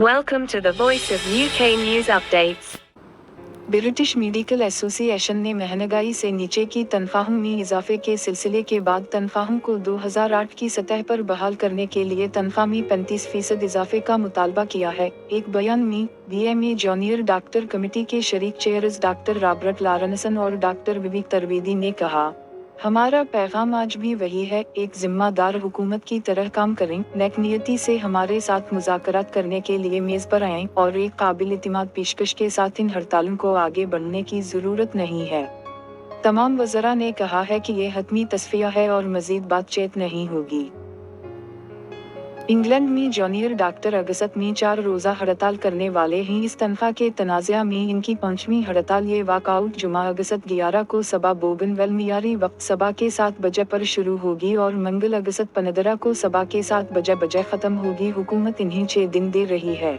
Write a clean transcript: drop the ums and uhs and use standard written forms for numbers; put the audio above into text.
Welcome to the Voice of UK News Updates. British medical association ने महंगाई से नीचे की तनख्वाहों में इजाफे के सिलसिले के बाद तनख्वाहों को 2008 की सतह पर बहाल करने के लिए तनख्वाह में 35% इजाफे का मुतालबा किया है। एक बयान में बीएमए जूनियर डॉक्टर कमेटी के शरीक चेयर्स डॉक्टर रॉबर्ट लॉरेंसन और डॉक्टर विवेक त्रिवेदी ने कहा, हमारा पैगाम आज भी वही है, एक जिम्मेदार हुकूमत की तरह काम करें, नेकनियती से हमारे साथ मुज़ाकरात करने के लिए मेज़ पर आएं और एक काबिल इत्मीनान पेशकश के साथ इन हड़तालों को आगे बढ़ने की ज़रूरत नहीं है। तमाम वज़रा ने कहा है कि ये हतमी तस्फिया है और मज़ीद बातचीत नहीं होगी। इंग्लैंड में जूनियर डॉक्टर अगस्त में 4 रोज़ा हड़ताल करने वाले हैं। इस तनख्वाह के तनाज़ा में इनकी 5वीं हड़ताल। ये वाकआउट जुमा अगस्त 11 को सबा बोगनवेल मियारी वक्त सबा के 7 बजे पर शुरू होगी और मंगल अगस्त 15 को सबा के 7 बजे ख़त्म होगी। हुकूमत इन्हें 6 दिन दे रही है।